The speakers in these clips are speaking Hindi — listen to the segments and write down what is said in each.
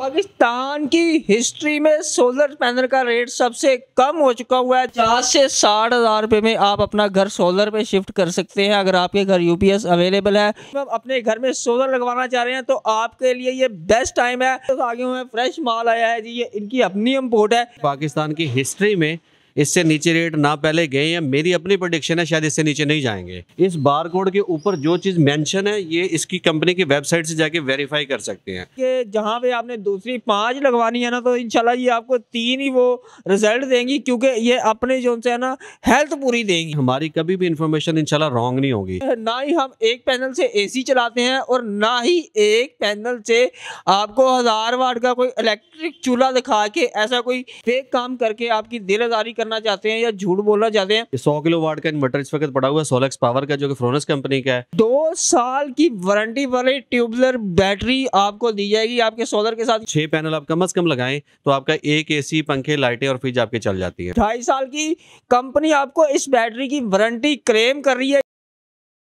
पाकिस्तान की हिस्ट्री में सोलर पैनल का रेट सबसे कम हो चुका हुआ है। 50 से 60 हज़ार रुपये में आप अपना घर सोलर पे शिफ्ट कर सकते हैं अगर आपके घर यूपीएस अवेलेबल है। आप अपने घर में सोलर लगवाना चाह रहे हैं तो आपके लिए ये बेस्ट टाइम है। तो आगे में फ्रेश माल आया है जी, ये इनकी अपनी इम्पोर्ट है। पाकिस्तान की हिस्ट्री में इससे नीचे रेट ना पहले गए हैं, मेरी अपनी प्रेडिक्शन है शायद इससे नीचे नहीं जाएंगे। इस बार कोड के ऊपर जो चीज़ मेंशन है ये इसकी कंपनी की वेबसाइट से जाके वेरीफाई कर सकते हैं कि जहां पे आपने दूसरी 5 लगवानी है ना तो इंशाल्लाह ये आपको 3 ही वो रिजल्ट देंगी, क्योंकि ये अपने जो है ना हेल्थ पूरी देंगी। हमारी कभी भी इंफॉर्मेशन इंशाल्लाह रॉन्ग नहीं होगी। ना ही हम एक पैनल से एसी चलाते हैं और ना ही एक पैनल से आपको 1000 वाट का कोई इलेक्ट्रिक चूल्हा दिखा के ऐसा कोई फेक काम करके आपकी दिलदारी करना चाहते हैं या झूठ बोलना चाहते हैं। 100 किलो वाट का इन्वर्टर इस वक्त पड़ा हुआ है सोलेक्स पावर का, जो कि फ्रोनस कंपनी का है। 2 साल की वारंटी वाली ट्यूबुलर बैटरी आपको दी जाएगी आपके सोलर के साथ। 6 पैनल आप कम से कम लगाएं तो आपका एक एसी, पंखे, लाइटें और फ्रिज आपके चल जाती है। 2.5 साल की कंपनी आपको इस बैटरी की वारंटी क्लेम कर रही है।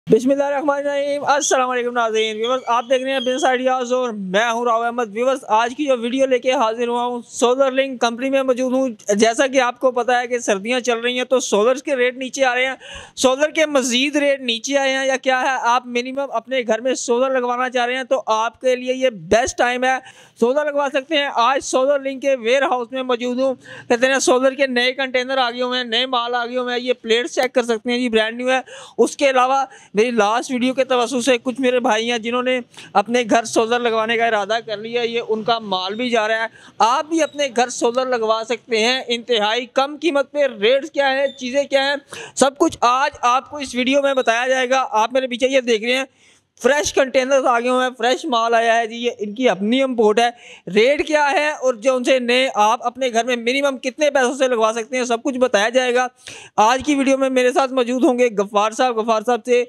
बिस्मिल्लाहिर्रहमानिर्रहीम, अस्सलाम वालेकुम नाज़रीन। व्यूअर्स, आप देख रहे हैं बिजनेस आइडियाज़ और मैं हूं राव अहमद। व्यूअर्स, आज की जो वीडियो लेके हाजिर हुआ हूं, सोलर लिंक कंपनी में मौजूद हूं। जैसा कि आपको पता है कि सर्दियां चल रही हैं तो सोलर के रेट नीचे आ रहे हैं। सोलर के मजीद रेट नीचे आए हैं या क्या है, आप मिनिमम अपने घर में सोलर लगवाना चाह रहे हैं तो आपके लिए ये बेस्ट टाइम है, सोलर लगवा सकते हैं। आज सोलर लिंक के वेयर हाउस में मौजूद हूँ। कहते हैं सोलर के नए कंटेनर आ गए हुए हैं, नए माल आ गए हुए हैं। ये प्लेट्स चेक कर सकते हैं जी, ब्रांड न्यू है। उसके अलावा मेरी लास्ट वीडियो के तवज्जुह से कुछ मेरे भाई हैं जिन्होंने अपने घर सोलर लगवाने का इरादा कर लिया, ये उनका माल भी जा रहा है। आप भी अपने घर सोलर लगवा सकते हैं इंतहाई कम कीमत पे। रेट्स क्या है, चीज़ें क्या हैं, सब कुछ आज आपको इस वीडियो में बताया जाएगा। आप मेरे पीछे ये देख रहे हैं फ्रेश कंटेनर्स आ गए हुए हैं, फ्रेश माल आया है जी, ये इनकी अपनी इम्पोर्ट है। रेट क्या है और जो उनसे नए आप अपने घर में मिनिमम कितने पैसों से लगवा सकते हैं, सब कुछ बताया जाएगा। आज की वीडियो में मेरे साथ मौजूद होंगे गफ्फार साहब से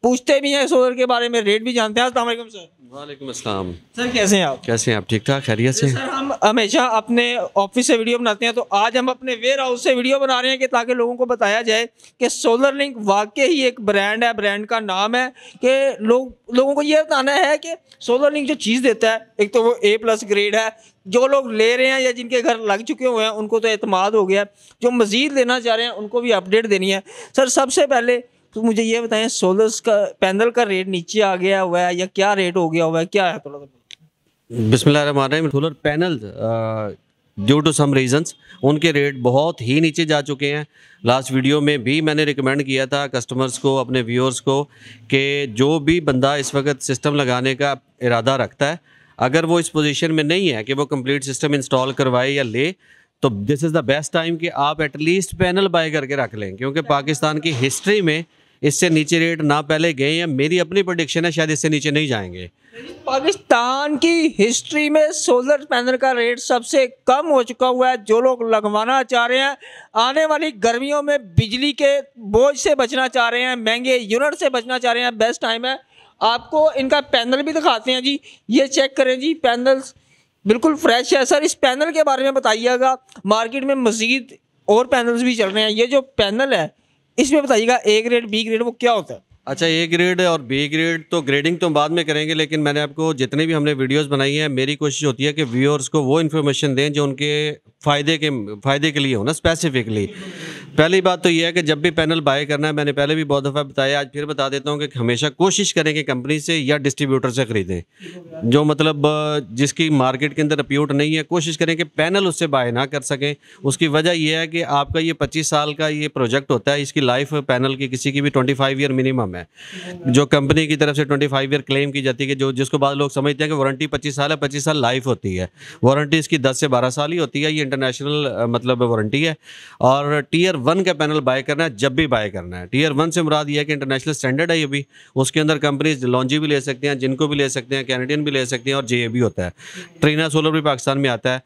पूछते भी हैं सोलर के बारे में, रेट भी जानते हैं। अस्सलाम वालेकुम सर। वालेकुम अस्सलाम सर, कैसे हैं आप? कैसे हैं आप? ठीक ठाक, खैरियत से? सर, हम हमेशा अपने ऑफिस से वीडियो बनाते हैं तो आज हम अपने वेयर हाउस से वीडियो बना रहे हैं कि ताकि लोगों को बताया जाए कि सोलर लिंक वाकई ही एक ब्रांड है। ब्रांड का नाम है कि लोगों को ये बताना है कि सोलर लिंक जो चीज़ देता है, एक तो वो A+ ग्रेड है। जो लोग ले रहे हैं या जिनके घर लग चुके हुए हैं उनको तो एतमाद हो गया, जो मज़ीद लेना चाह रहे हैं उनको भी अपडेट देनी है। सर, सबसे पहले तो मुझे ये बताएं, सोलर का पैनल का रेट नीचे आ गया हुआ है या क्या रेट हो गया हुआ है, क्या है थोड़ा सा? बिस्मिल्लाहिर्रहमानिर्रहीम। Solar panel due to some reasons उनके रेट बहुत ही नीचे जा चुके हैं। लास्ट वीडियो में भी मैंने रिकमेंड किया था कस्टमर्स को, अपने व्यूअर्स को, कि जो भी बंदा इस वक्त सिस्टम लगाने का इरादा रखता है, अगर वो इस पोजीशन में नहीं है कि वो कंप्लीट सिस्टम इंस्टॉल करवाए या ले, तो this is the best time कि आप एटलीस्ट पैनल बाय करके रख लें, क्योंकि पाकिस्तान की हिस्ट्री में इससे नीचे रेट ना पहले गए हैं, मेरी अपनी प्रेडिक्शन है शायद इससे नीचे नहीं जाएंगे। पाकिस्तान की हिस्ट्री में सोलर पैनल का रेट सबसे कम हो चुका हुआ है। जो लोग लगवाना चाह रहे हैं, आने वाली गर्मियों में बिजली के बोझ से बचना चाह रहे हैं, महंगे यूनिट से बचना चाह रहे हैं, बेस्ट टाइम है। आपको इनका पैनल भी दिखाते हैं जी, ये चेक करें जी, पैनल्स बिल्कुल फ्रेश है। सर, इस पैनल के बारे में बताइएगा, मार्केट में मज़ीद और पैनल्स भी चल रहे हैं, ये जो पैनल है इसमें बताइएगा A ग्रेड, B ग्रेड वो क्या होता है? अच्छा, A ग्रेड और B ग्रेड तो ग्रेडिंग तो बाद में करेंगे, लेकिन मैंने आपको जितने भी हमने वीडियोस बनाई हैं, मेरी कोशिश होती है कि व्यूअर्स को वो इन्फॉर्मेशन दें जो उनके फ़ायदे के लिए हो ना, स्पेसिफिकली। पहली बात तो ये है कि जब भी पैनल बाय करना है, मैंने पहले भी बहुत दफ़ा बताया, आज फिर बता देता हूँ कि हमेशा कोशिश करें कि कंपनी से या डिस्ट्रीब्यूटर से ख़रीदें। जो मतलब जिसकी मार्केट के अंदर रिप्यूट नहीं है, कोशिश करें कि पैनल उससे बाय ना कर सकें। उसकी वजह यह है कि आपका ये 25 साल का ये प्रोजेक्ट होता है, इसकी लाइफ पैनल की किसी की भी 25 ईयर मिनिमम है। जो कंपनी की तरफ से 25 ईयर क्लेम की जाती है, कि जिसको बाद लोग समझते हैं कि वारंटी 25 साल है, 25 साल लाइफ होती है। वारंटी इसकी 10 से 12 साल ही होती है, ये इंटरनेशनल मतलब वारंटी है। और Tier 1 का पैनल बाय करना है, जब भी बाय करना है। Tier 1 से मुराद ये है कि इंटरनेशनल स्टैंडर्ड है ये भी, उसके अंदर कंपनीज लॉन्जी भी ले सकते हैं, जिनको भी ले सकते हैं, कैनेडियन भी ले सकते हैं, और JA भी होता है। ट्रीना सोलर भी पाकिस्तान में आता है।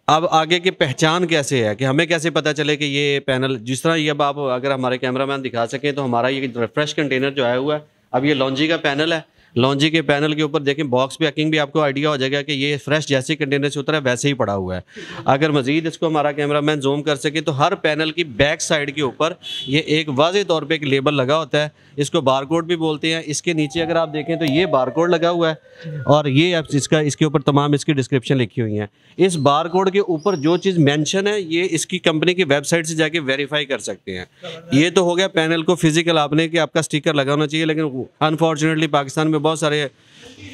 अब आगे की पहचान कैसे है, कि हमें कैसे पता चले कि ये पैनल, जिस तरह ये अब आप अगर हमारे कैमरामैन दिखा सकें तो हमारा ये फ्रेश कंटेनर जो आया हुआ है, अब ये लॉन्जी का पैनल है। लॉन्जी के पैनल के ऊपर देखें बॉक्स पैकिंग भी आपको आइडिया हो जाएगा कि ये फ्रेश जैसे कंटेनर से उतरा है वैसे ही पड़ा हुआ है। अगर मजीद इसको हमारा कैमरामैन जूम कर सके तो हर पैनल की बैक साइड के ऊपर ये एक वाज़ेह तौर पे एक लेबल लगा होता है, इसको बारकोड भी बोलते हैं। इसके नीचे अगर आप देखें तो ये बारकोड लगा हुआ है और ये आप इसके ऊपर तमाम इसकी डिस्क्रिप्शन लिखी हुई हैं। इस बारकोड के ऊपर जो चीज़ मेंशन है ये इसकी कंपनी की वेबसाइट से जाके वेरीफाई कर सकते हैं। ये तो हो गया पैनल को फिजिकल आपने कि आपका स्टिकर लगा होना चाहिए, लेकिन अनफॉर्चुनेटली पाकिस्तान में बहुत सारे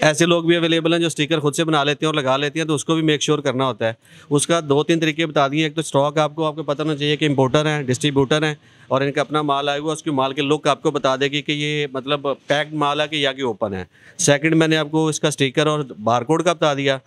ऐसे लोग भी अवेलेबल हैं जो स्टिकर खुद से बना लेते हैं और लगा लेते हैं, तो उसको भी मेक श्योर करना होता है। उसका 2-3 तरीके बता दिए। एक तो स्टॉक आपको पता होना चाहिए कि इंपोर्टर हैं, डिस्ट्रीब्यूटर हैं और इनका अपना माल आया हुआ, उसकी माल के लुक आपको बता देगी कि ये मतलब पैक्ड माल है कि या कि ओपन है। सेकंड मैंने आपको इसका स्टिकर और बारकोड का बता दिया।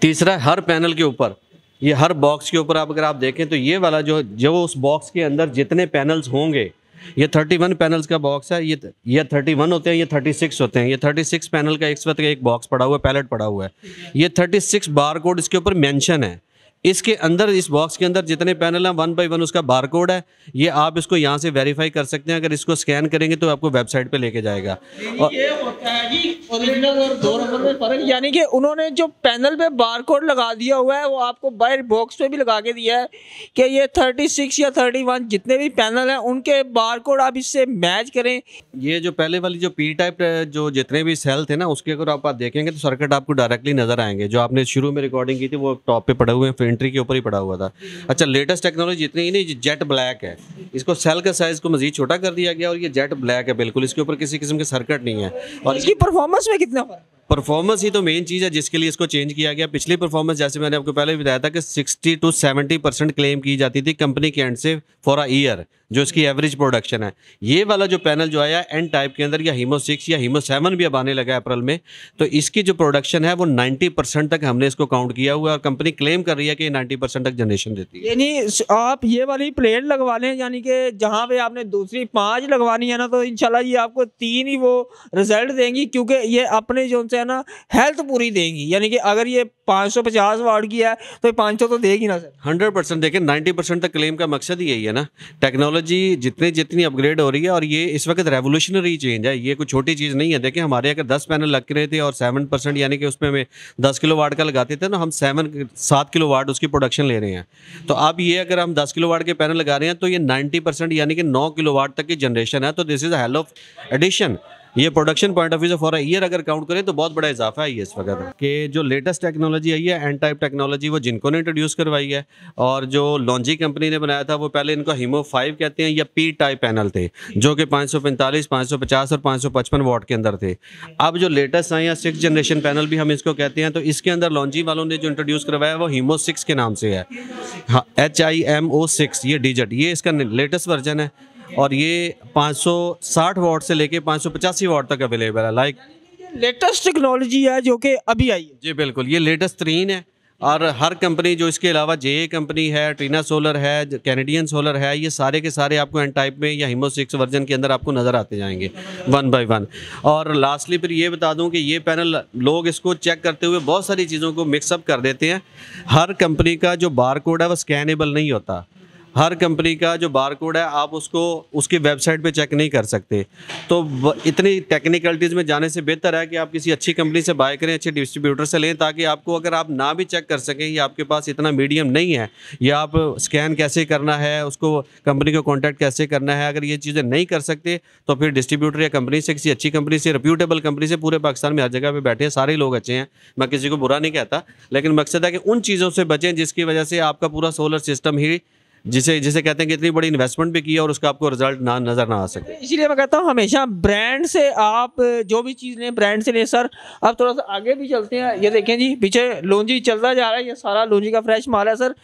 तीसरा, हर पैनल के ऊपर, ये हर बॉक्स के ऊपर अगर आप देखें तो ये वाला जो उस बॉक्स के अंदर जितने पैनल्स होंगे, ये 31 पैनल्स का बॉक्स है। ये 31 होते हैं, ये 36 होते हैं। ये 36 पैनल का एक वक्त एक बॉक्स पड़ा हुआ है, पैलेट पड़ा हुआ है। ये 36 बारकोड इसके ऊपर मेंशन है। इसके अंदर, इस बॉक्स के अंदर जितने पैनल हैं 1 बाय 1 उसका बारकोड है। ये आप इसको यहाँ से वेरीफाई कर सकते हैं। अगर इसको स्कैन करेंगे तो आपको वेबसाइट पे लेके जाएगा। और ये होता है जी ओरिजिनल और 2 नंबर में फर्क, यानी कि उन्होंने जो पैनल पे बारकोड लगा दिया हुआ है वो आपको बाहर बॉक्स पे भी लगा के दिया है कि ये 36 या 31 जितने भी पैनल हैं उनके बारकोड आप इससे मैच करें। ये जो पहले वाली जो पी टाइप जो जितने भी सेल थे ना, उसके अगर आप देखेंगे तो सर्किट आपको डायरेक्टली नजर आएंगे। जो आपने शुरू में रिकॉर्डिंग की थी वो टॉप पे पड़े हुए हैं, एंट्री के ऊपर ही पड़ा हुआ था। अच्छा, लेटेस्ट टेक्नोलॉजी इतनी ही नहीं, जेट ब्लैक है। इसको सेल का साइज को मजीद छोटा कर दिया गया और ये जेट ब्लैक है बिल्कुल। इसके ऊपर किसी किस्म के सर्किट नहीं है। और इसकी परफॉर्मेंस में कितना फर्क? परफॉर्मेंस ही तो मेन चीज़ है जिसके लिए इसको चेंज किया गया। पिछली परफॉर्मेंस जैसे मैंने आपको पहले भी बताया था कि 60 to 70% क्लेम की जाती थी कंपनी के एंड से फॉर अ ईयर, जो इसकी एवरेज प्रोडक्शन है। ये वाला जो पैनल जो आया एन टाइप के अंदर, या हीमो 6 या हीमो 7 भी अब आने लगा अप्रैल में, तो इसकी जो प्रोडक्शन है वो 90% तक हमने इसको काउंट किया हुआ है और कंपनी क्लेम कर रही है कि 90% तक जनरेशन देती है। यानी आप ये वाली प्लेट लगवा लें, यानी कि जहाँ पे आपने दूसरी 5 लगवानी है ना, तो इंशाल्लाह ये आपको 3 ही वो रिजल्ट देंगी, क्योंकि ये अपने जो है ना हेल्थ पूरी देंगी। यानी कि अगर ये 550 वाट की है तो 500 तो देगी ना सर। 100% देखें, 90% तक क्लेम का मकसद ही यही है ना। टेक्नोलॉजी जितनी अपग्रेड हो रही है और ये इस वक्त रेवोल्यूशनरी चेंज है, ये कोई छोटी चीज़ नहीं है। देखें, हमारे अगर 10 पैनल लग रहे थे और 7% यानी कि उसमें में 10 किलो वाट का लगाते थे ना, हम 7 किलो वाट उसकी प्रोडक्शन ले रहे हैं। तो अब ये अगर हम 10 किलो वाट के पैनल लगा रहे हैं तो ये 90% यानी कि 9 किलो वाट तक की जनरेशन है। तो this is a hell of addition. ये प्रोडक्शन पॉइंट ऑफ व्यू से फॉर अ ईयर अगर काउंट करें तो बहुत बड़ा इजाफा है ये इस वक्त कि जो लेटेस्ट टेक्नोलॉजी आई है, एन टाइप टेक्नोलॉजी, वो जिनको ने इंट्रोड्यूस करवाई है। और जो लॉन्जी कंपनी ने बनाया था वो पहले इनको हीमो 5 कहते हैं, या पी टाइप पैनल थे जो कि 545, 550 और 555 वाट के अंदर थे। अब जो लेटेस्ट आए हैं 6th जनरेशन पैनल भी हम इसको कहते हैं, तो इसके अंदर लॉन्जी वालों ने जो इंट्रोड्यूस करवाया वो हीमो 6 के नाम से है। हाँ, HIMO 6 ये डिजिट, ये इसका लेटेस्ट वर्जन है और ये 560 वाट से लेके 585 वाट तक अवेलेबल है। लाइक लेटेस्ट टेक्नोलॉजी है जो कि अभी आई है। जी बिल्कुल, ये लेटेस्ट तरीन है। और हर कंपनी जो इसके अलावा JA कंपनी है, ट्रीना सोलर है, कैनेडियन सोलर है, ये सारे के सारे आपको एन टाइप में या हीमो 6 वर्जन के अंदर आपको नज़र आते जाएंगे 1 by 1। और लास्टली फिर ये बता दूं कि ये पैनल लोग इसको चेक करते हुए बहुत सारी चीज़ों को मिक्सअप कर देते हैं। हर कंपनी का जो बार कोड है वो स्कैनेबल नहीं होता। हर कंपनी का जो बारकोड है आप उसको उसकी वेबसाइट पे चेक नहीं कर सकते। तो इतनी टेक्निकलिटीज़ में जाने से बेहतर है कि आप किसी अच्छी कंपनी से बाय करें, अच्छे डिस्ट्रीब्यूटर से लें, ताकि आपको अगर आप ना भी चेक कर सकें या आपके पास इतना मीडियम नहीं है या आप स्कैन कैसे करना है, उसको कंपनी को कॉन्टैक्ट कैसे करना है, अगर ये चीज़ें नहीं कर सकते तो फिर डिस्ट्रीब्यूटर या कंपनी से, किसी अच्छी कंपनी से, रिप्यूटेबल कंपनी से, पूरे पाकिस्तान में हर जगह पर बैठे हैं, सारे लोग अच्छे हैं, मैं किसी को बुरा नहीं कहता, लेकिन मकसद है कि उन चीज़ों से बचें जिसकी वजह से आपका पूरा सोलर सिस्टम ही जिसे कहते हैं कि इतनी बड़ी इन्वेस्टमेंट भी की है और उसका आपको रिजल्ट ना नज़र ना आ सके। इसीलिए मैं कहता हूँ हमेशा ब्रांड से आप जो भी चीज़ लें ब्रांड से लें। सर अब थोड़ा सा आगे भी चलते हैं। ये देखें जी, पीछे लॉन्जी चलता जा रहा है, ये सारा लॉन्जी का फ्रेश माल है। सर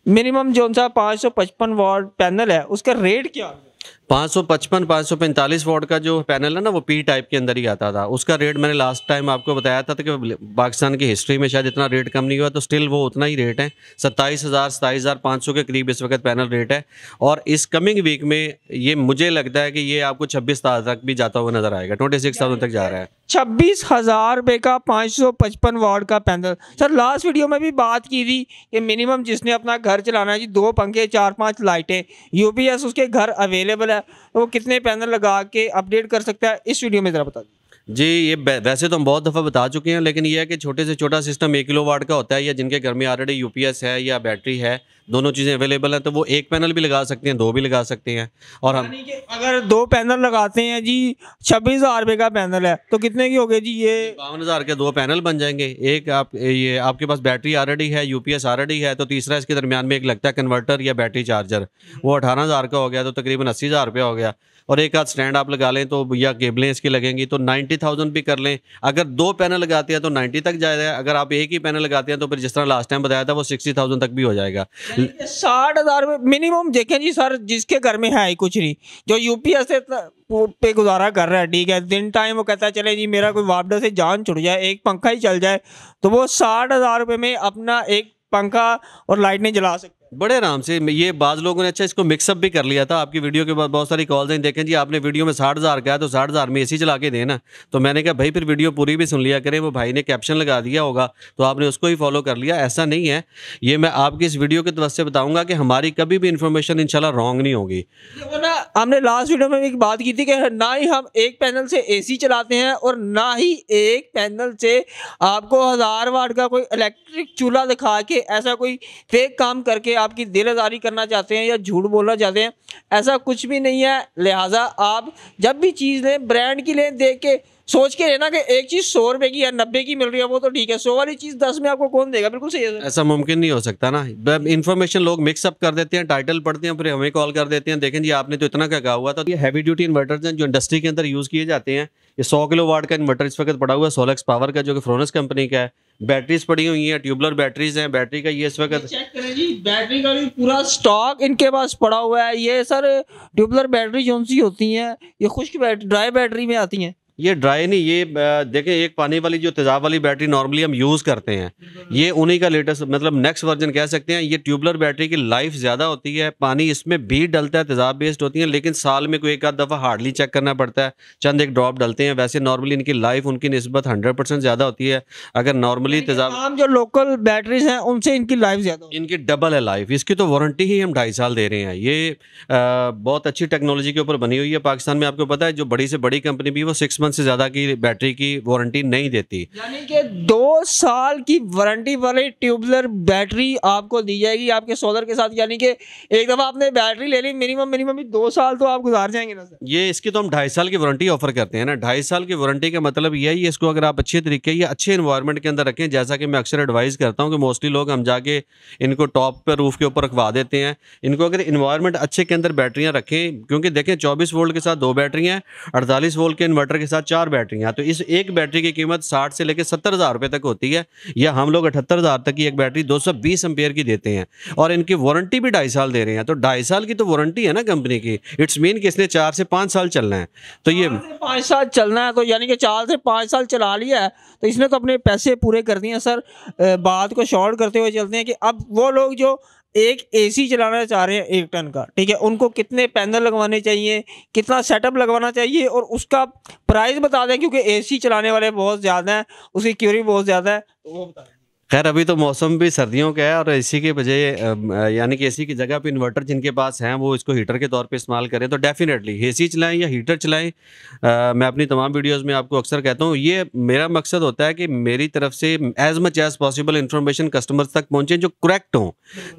मिनिमम जो सा 555 वाट पैनल है उसका रेट क्या है? 555 545 वाट का जो पैनल है ना वो पी टाइप के अंदर ही आता था। उसका रेट मैंने लास्ट टाइम आपको बताया था कि पाकिस्तान की हिस्ट्री में शायद इतना रेट कम नहीं हुआ, तो स्टिल वो उतना ही रेट है। 27,500 के करीब इस वक्त पैनल रेट है। और इस कमिंग वीक में ये मुझे लगता है कि ये आपको 26,000 तक भी जाता हुआ नजर आएगा, 26,000 तक जा रहा है। 26,000 रुपये का 555 वाट का पैनल। सर लास्ट वीडियो में भी बात की थी कि मिनिमम जिसने अपना घर चलाना है जी, 2 पंखे 4-5 लाइटें, UPS उसके घर अवेलेबल है, तो वो कितने पैनल लगा के अपडेट कर सकता है, इस वीडियो में ज़रा बता दीजिए। जी, ये वैसे तो हम बहुत दफ़ा बता चुके हैं, लेकिन ये है कि छोटे से छोटा सिस्टम 1 किलोवाट का होता है, या जिनके घर में ऑलरेडी यूपीएस है या बैटरी है, दोनों चीज़ें अवेलेबल हैं, तो वो 1 पैनल भी लगा सकते हैं, 2 भी लगा सकते हैं। और हम यानी कि अगर 2 पैनल लगाते हैं जी, 26,000 रुपए का पैनल है, तो कितने की हो गई जी ये? 52,000 के 2 पैनल बन जाएँगे। एक आप ये आपके पास बैटरी ऑलरेडी है, यूपीएस ऑलरेडी है, तो तीसरा इसके दरमियान में एक लगता है कन्वर्टर या बैटरी चार्जर, वो 18,000 का हो गया, तो तकरीबन 80,000 रुपया हो गया। और एक आध स्टैंड आप लगा लें तो, या केबलें इसकी लगेंगी तो 90,000 भी कर लें। अगर 2 पैनल लगाते हैं तो 90 तक जाएगा, अगर आप एक ही पैनल लगाते हैं तो फिर जिस तरह लास्ट टाइम बताया था वो 60,000 तक भी हो जाएगा। 60,000 मिनिमम देखें जी सर, जिसके घर में है ही कुछ नहीं, जो यूपीएस से पे गुजारा कर रहा है, ठीक है, दिन टाइम वो कहता है चले जी मेरा कोई वापडा से जान छुट जाए, एक पंखा ही चल जाए, तो वो 60,000 रुपये में अपना एक पंखा और लाइट नहीं जला सकते बड़े आराम से। ये बाज़ लोगों ने अच्छा इसको मिक्सअप भी कर लिया था। आपकी वीडियो के बाद बहुत सारी कॉल्स हैं, देखें जी आपने वीडियो में 60,000 कहा, तो 60,000 में एसी चला के देना। तो मैंने कहा भाई फिर वीडियो पूरी भी सुन लिया करें, वो भाई ने कैप्शन लगा दिया होगा तो आपने उसको ही फॉलो कर लिया, ऐसा नहीं है। ये मैं आपकी इस वीडियो की तरफ से बताऊँगा कि हमारी कभी भी इन्फॉर्मेशन इंशाल्लाह रॉन्ग नहीं होगी। ना। हमने लास्ट वीडियो में एक बात की थी कि ना ही हम एक पैनल से एसी चलाते हैं और ना ही एक पैनल से आपको 1000 वाट का कोई इलेक्ट्रिक चूल्हा दिखा के ऐसा कोई फेक काम करके आपकी दिलदारी करना चाहते हैं या झूठ बोलना चाहते हैं, ऐसा कुछ भी नहीं है। लिहाजा आप जब भी चीज़ लें ब्रांड की लें, देख के सोच के लेना कि एक चीज़ 100 रुपये की या 90 की मिल रही है वो तो ठीक है, 100 वाली चीज़ 10 में आपको कौन देगा? बिल्कुल सही है। ऐसा मुमकिन नहीं हो सकता ना। इन्फॉर्मेशन लोग मिक्सअप कर देते हैं, टाइटल पढ़ते हैं, फिर हमें कॉल कर देते हैं, देखें जी आपने तो इतना क्या कहा हुआ था। ये हैवी ड्यूटी इन्वर्टर्स हैं जो इंडस्ट्री के अंदर यूज़ किए जाते हैं। ये 100 किलोवाट का इन्वर्टर इस वक्त पड़ा हुआ है सोलेक्स पावर का, जो कि फ्रोनस कंपनी का है। बैटरीज पड़ी हुई हैं, ट्यूबलर बैटरीज हैं। बैटरी का ये इस वक्त चेक करें जी, बैटरी का भी पूरा स्टॉक इनके पास पड़ा हुआ है। ये सर ट्यूबलर बैटरी कौन सी होती हैं? ये खुश्क बैटरी, ड्राई बैटरी में आती हैं। ये ड्राई नहीं, ये देखें एक पानी वाली जो तेज़ाब वाली बैटरी नॉर्मली हम यूज़ करते हैं, ये उन्हीं का लेटेस्ट मतलब नेक्स्ट वर्जन कह सकते हैं। ये ट्यूबलर बैटरी की लाइफ ज़्यादा होती है, पानी इसमें भी डलता है, तेज़ाब बेस्ड होती है, लेकिन साल में कोई एक आध दफ़ा हार्डली चेक करना पड़ता है, चंद एक ड्रॉप डलते हैं। वैसे नॉर्मली इनकी लाइफ उनकी निस्बत 100% ज़्यादा होती है। अगर नॉर्मली तेज़ाब आम जो लोकल बैटरीज हैं उनसे इनकी लाइफ ज़्यादा, इनकी डबल है लाइफ। इसकी तो वारंटी ही हम 2.5 साल दे रहे हैं। ये बहुत अच्छी टेक्नोलॉजी के ऊपर बनी हुई है। पाकिस्तान में आपको पता है जो बड़ी से बड़ी कंपनी भी वो 6 मंथ से ज़्यादा की बैटरी की वारंटी नहीं देती। यानी कि 2 साल की वारंटी वाली ट्यूबलर बैटरी आपको दी जाएगी आपके सोलर के साथ। यानी कि एक दफ़ा आपने बैटरी ले ली, मिनिमम भी 2 साल तो आप गुजार जाएंगे ना सर। ये इसकी तो हम 2.5 साल की वारंटी ऑफर करते हैं ना। 2.5 साल की वारंटी का मतलब यही है, इसको अगर आप अच्छे तरीके या अच्छे इन्वायरमेंट के अंदर रखें, जैसा कि मैं अक्सर एडवाइस करता हूँ कि मोस्टली लोग हम जाके इनको टॉप पर रूफ के ऊपर रखवा देते हैं। इनको अगर इन्वायरमेंट अच्छे के अंदर बैटरियाँ रखें, क्योंकि देखें 24 वोल्ट के साथ 2 बैटरियाँ हैं, 48 वोल्ट के इन्वर्टर के साथ 4 बैटरियाँ, तो इस एक बैटरी की कीमत 60 से लेकर 70,000 रुपये तक होती है, या हम लोग 78,000 तक की एक बैटरी 220 एम्पेयर की देते हैं, और इनकी वारंटी भी 2.5 साल दे रहे हैं। तो 2.5 साल की तो वारंटी है ना कंपनी की, इट्स मीन कि इसने 4 से 5 साल चलना है। तो ये 5 साल चलना है, तो यानी कि 4 से 5 साल चला लिया है तो इसने तो अपने पैसे पूरे कर दिए हैं सर। बात को शॉर्ट करते हुए चलते हैं कि अब वो लोग जो एक एसी चलाना चाह रहे हैं 1 टन का, ठीक है, उनको कितने पैनल लगवाने चाहिए, कितना सेटअप लगवाना चाहिए और उसका प्राइस बता दें, क्योंकि एसी चलाने वाले बहुत ज़्यादा हैं, उसकी क्यूरी बहुत ज़्यादा है, तो वो बता दें। खैर अभी तो मौसम भी सर्दियों का है, और एसी के बजाय यानी कि एसी की जगह पे इन्वर्टर जिनके पास हैं वो इसको हीटर के तौर पे इस्तेमाल करें, तो डेफिनेटली एसी चलाएं या हीटर चलाएं। मैं अपनी तमाम वीडियोस में आपको अक्सर कहता हूँ, ये मेरा मकसद होता है कि मेरी तरफ से as much as possible information customers तक पहुँचे जो करेक्ट हों,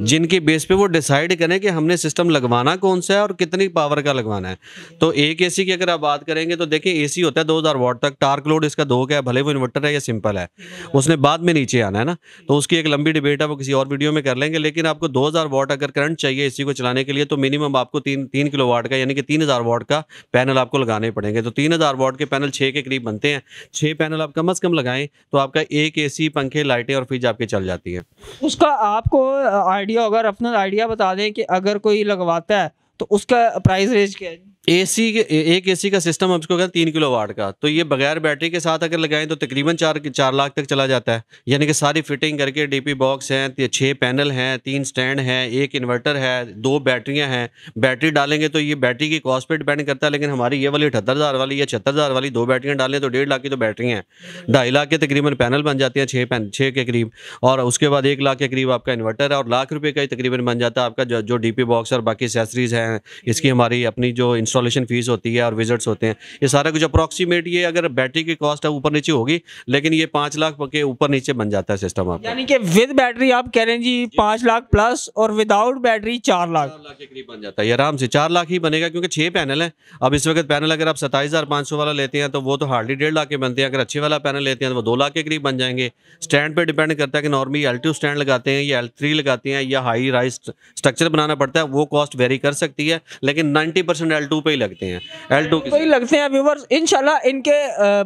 जिनकी बेस पे वो डिसाइड करें कि हमने सिस्टम लगवाना कौन सा है और कितनी पावर का लगवाना है। तो एक एसी की अगर आप बात करेंगे तो देखिए एसी होता है 2000 वाट तक, टार्क लोड इसका 2 का है, भले वो इन्वर्टर है या सिंपल है, उसने बाद में नीचे आना है ना, तो उसकी एक लंबी डिबेट है, वो किसी और वीडियो में कर लेंगे। लेकिन आपको 2000 वाट अगर करंट चाहिए इसी को चलाने के लिए तो मिनिमम आपको 3 किलोवाट का यानी कि 3000 वाट का पैनल आपको लगाने पड़ेंगे। तो 3000 वाट के पैनल 6 के करीब बनते हैं। 6 पैनल आप कम से कम लगाएं तो आपका एक एसी, पंखे, लाइटें और फ्रिज आपके चल जाती है। उसका आपको आइडिया होगा, अपना आइडिया बता दें कि अगर कोई लगवाता है तो उसका प्राइस रेंज क्या है? एक एसी का सिस्टम आपको कहते हैं 3 किलोवाट का, तो ये बगैर बैटरी के साथ अगर लगाएं तो तकरीबन 4 लाख तक चला जाता है। यानी कि सारी फिटिंग करके डीपी बॉक्स हैं, 6 पैनल हैं, 3 स्टैंड हैं, एक इन्वर्टर है, 2 बैटरियां हैं। बैटरी डालेंगे तो ये बैटरी की कॉस्ट पे डिपेंड करता है, लेकिन हमारी ये वाली 78,000 वाली या 76,000 वाली 2 बैटरियां डालें तो 1.5 लाख की तो बैटरियां हैं, 2.5 लाख के तकरीबन पैनल बन जाते हैं, 6 के करीब, और उसके बाद 1 लाख के करीब आपका इन्वर्टर है, और लाख रुपये का ही तकरीबन बन जाता है आपका जो डीपी बॉक्स और बाकी एसेसरीज हैं, इसकी हमारी अपनी जो इंस्टॉलेशन इंस्टॉलेशन फ़ीस होती है और विजिट्स होते हैं, ये सारा कुछ अप्रॉक्सीमेट, ये अगर बैटरी की कॉस्ट है ऊपर नीचे होगी, लेकिन ये 5 लाख के ऊपर नीचे बन जाता है सिस्टम आपका। यानी कि विद बैटरी आप कह रहे हैं जी 5 लाख प्लस, और विदाउट बैटरी 4 लाख। 4 लाख के करीब बन जाता है, ये आराम से 4 लाख ही बनेगा, क्योंकि 6 पैनल हैं। अब इस वक्त पैनल अगर आप 27,500 वाला लेते हैं तो वो तो हार्डली 1.5 लाख के बनते हैं। अगर अच्छे वाला पैनल लेते हैं तो वो 2 लाख के करीब बन जाएंगे। स्टैंड पे डिपेंड करता है कि नॉर्मली L2 स्टैंड लगाते हैं या L3 लगाते हैं या हाई राइज स्ट्रक्चर बनाना पड़ता है, वो कॉस्ट वेरी कर सकती है, लेकिन 90% L2 पे ही लगते हैं। L2 वही लगते हैं व्यूवर्स। इंशाल्लाह इनके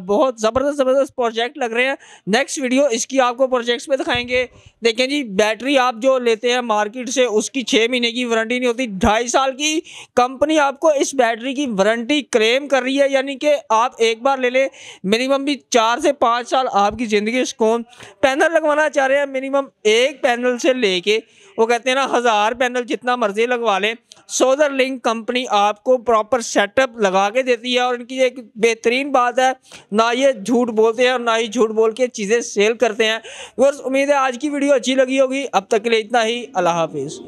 बहुत ज़बरदस्त प्रोजेक्ट लग रहे हैं। नेक्स्ट वीडियो इसकी आपको प्रोजेक्ट्स में दिखाएंगे। देखें जी, बैटरी आप जो लेते हैं मार्केट से उसकी 6 महीने की वारंटी नहीं होती, 2.5 साल की कंपनी आपको इस बैटरी की वारंटी क्लेम कर रही है। यानी कि आप एक बार ले लें, मिनिमम भी 4 से 5 साल आपकी ज़िंदगी सुकून। पैनल लगवाना चाह रहे हैं, मिनिमम एक पैनल से लेके वो कहते हैं ना 1000 पैनल जितना मर्जी लगवा लें, सोलर लिंक कंपनी आपको प्रॉपर सेटअप लगा के देती है। और इनकी एक बेहतरीन बात है, ना ये झूठ बोलते हैं और ना ही झूठ बोल के चीज़ें सेल करते हैं। बस उम्मीद है आज की वीडियो अच्छी लगी होगी। अब तक के लिए इतना ही, अल्लाह हाफिज़।